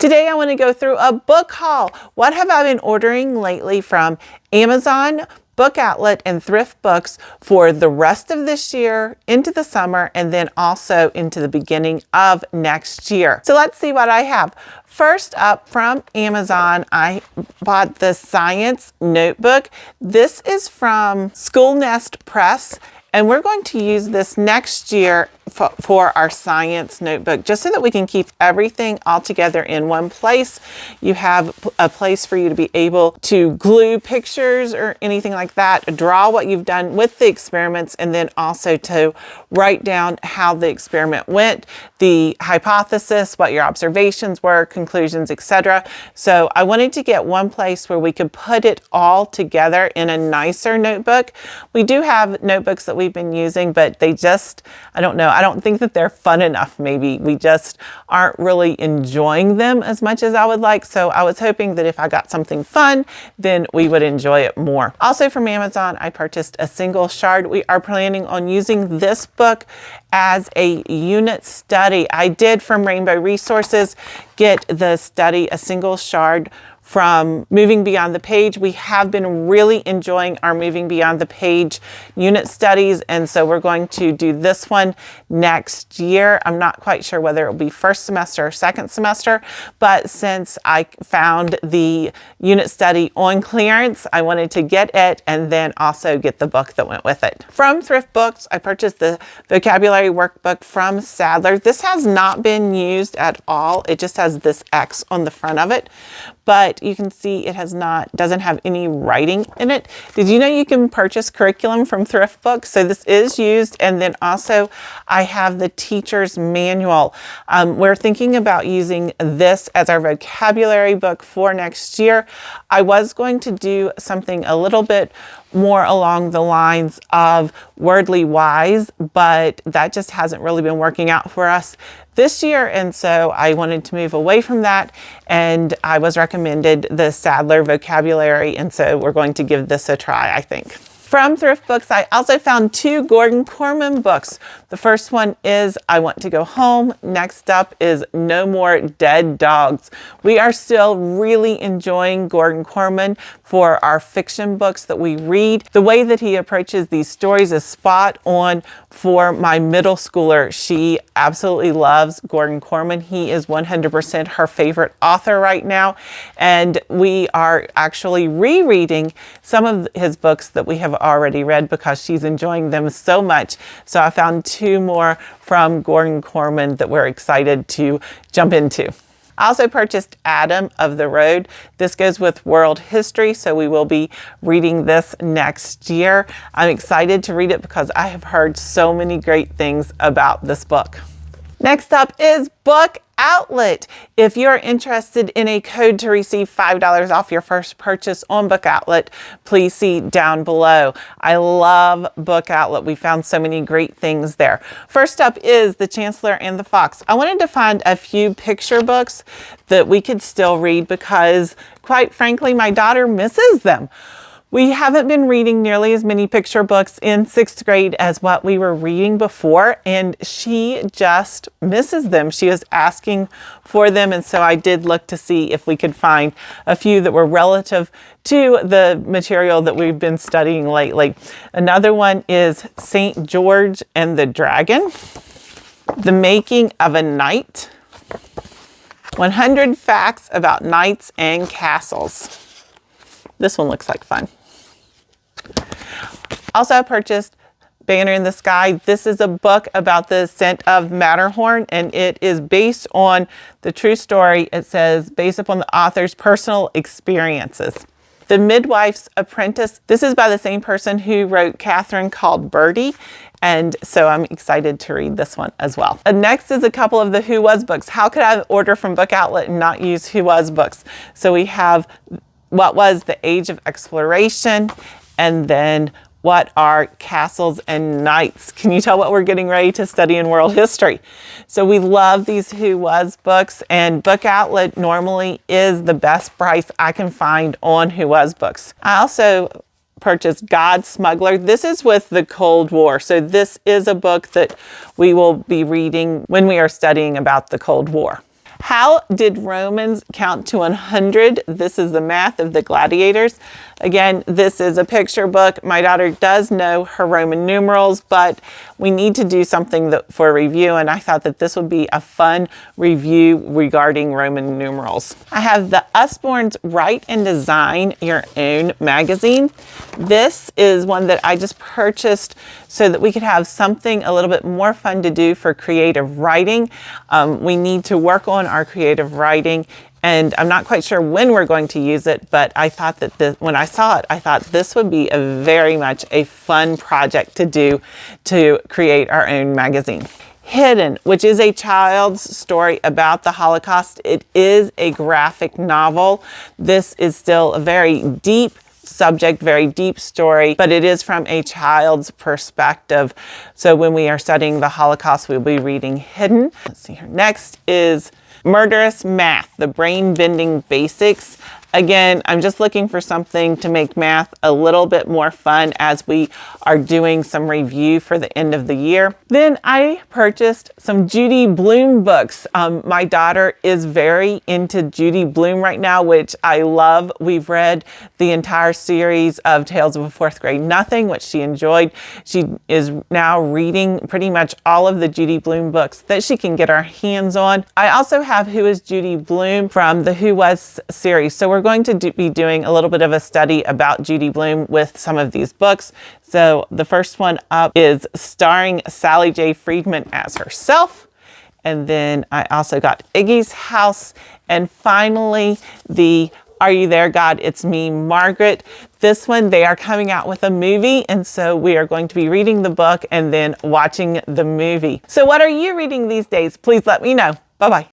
Today I want to go through a book haul. What have I been ordering lately from Amazon, Book Outlet, and Thrift Books for the rest of this year, into the summer, and then also into the beginning of next year. So let's see what I have. First up, from Amazon, I bought the Science Notebook. This is from SchoolNext Press, and we're going to use this next year for our science notebook, just so that we can keep everything all together in one place. You have a place for you to be able to glue pictures or anything like that, draw what you've done with the experiments, and then also to write down how the experiment went, the hypothesis, what your observations were, conclusions, etc. So I wanted to get one place where we could put it all together in a nicer notebook. We do have notebooks that we've been using, but they just, I don't know, I don't think that they're fun enough. Maybe we just aren't really enjoying them as much as I would like. So I was hoping that if I got something fun, then we would enjoy it more. Also from Amazon, I purchased a single shard. We are planning on using this book as a unit study. I did, from Rainbow Resources, get the study, A Single Shard, from Moving Beyond the Page. We have been really enjoying our Moving Beyond the Page unit studies, and so we're going to do this one next year. I'm not quite sure whether it will be first semester or second semester, but since I found the unit study on clearance, I wanted to get it and then also get the book that went with it. From Thrift Books, I purchased the vocabulary workbook from Sadlier. This has not been used at all. It just has this X on the front of it, but you can see it doesn't have any writing in it. Did you know you can purchase curriculum from Thrift Books? So this is used, and then also I have the teacher's manual. We're thinking about using this as our vocabulary book for next year. I was going to do something a little bit more along the lines of Wordly Wise, but that just hasn't really been working out for us this year, and so I wanted to move away from that, and I was recommended the Sadlier vocabulary, and so we're going to give this a try, I think. From Thrift Books, I also found two Gordon Korman books. The first one is I Want to Go Home. Next up is No More Dead Dogs. We are still really enjoying Gordon Korman for our fiction books that we read. The way that he approaches these stories is spot on for my middle schooler. She absolutely loves Gordon Korman. He is 100% her favorite author right now, and we are actually rereading some of his books that we have already read because she's enjoying them so much. So I found two more from Gordon Korman that we're excited to jump into. I also purchased Adam of the Road. This goes with world history, so we will be reading this next year. I'm excited to read it because I have heard so many great things about this book. Next up is Book Outlet. If you're interested in a code to receive $5 off your first purchase on Book Outlet, please see down below. I love Book Outlet. We found so many great things there. First up is The Chancellor and the Fox. I wanted to find a few picture books that we could still read because, quite frankly, my daughter misses them. We haven't been reading nearly as many picture books in 6th grade as what we were reading before, and she just misses them. She is asking for them, and so I did look to see if we could find a few that were relative to the material that we've been studying lately. Another one is St. George and the Dragon, The Making of a Knight, 100 Facts About Knights and Castles. This one looks like fun. Also, I purchased Banner in the Sky. This is a book about the ascent of Matterhorn, and it is based on the true story. It says, based upon the author's personal experiences. The Midwife's Apprentice. This is by the same person who wrote Catherine Called Birdie, and so I'm excited to read this one as well. Next is a couple of the Who Was books. How could I order from Book Outlet and not use Who Was books? So we have What Was the Age of Exploration, and then What Are Castles and Knights? Can you tell what we're getting ready to study in world history? So we love these Who Was books, and Book Outlet normally is the best price I can find on Who Was books. I also purchased God Smuggler. This is with the Cold War. So this is a book that we will be reading when we are studying about the Cold War. How did Romans count to 100? This is the math of the gladiators. Again, this is a picture book. My daughter does know her Roman numerals, but we need to do something for a review, and I thought that this would be a fun review regarding Roman numerals. I have the Usborne's Write and Design Your Own magazine. This is one that I just purchased so that we could have something a little bit more fun to do for creative writing. We need to work on our creative writing, and I'm not quite sure when we're going to use it, but I thought that when I saw it, I thought this would be very much a fun project to do to create our own magazine. Hidden, which is a child's story about the Holocaust. It is a graphic novel. This is still a very deep subject, very deep story, but it is from a child's perspective. So when we are studying the Holocaust, we'll be reading Hidden. Let's see here. Next is Murderous Math, the brain-bending basics. Again, I'm just looking for something to make math a little bit more fun as we are doing some review for the end of the year. Then I purchased some Judy Blume books. My daughter is very into Judy Blume right now, which I love. We've read the entire series of Tales of a Fourth Grade Nothing, which she enjoyed. She is now reading pretty much all of the Judy Blume books that she can get her hands on. I also have Who is Judy Blume from the Who Was series. So we're going to be doing a little bit of a study about Judy Blume with some of these books. So the first one up is starring Sally J. Freedman as herself. And then I also got Iggie's House. And finally, the Are You There, God? It's Me, Margaret. This one, they are coming out with a movie, and so we are going to be reading the book and then watching the movie. So what are you reading these days? Please let me know. Bye-bye.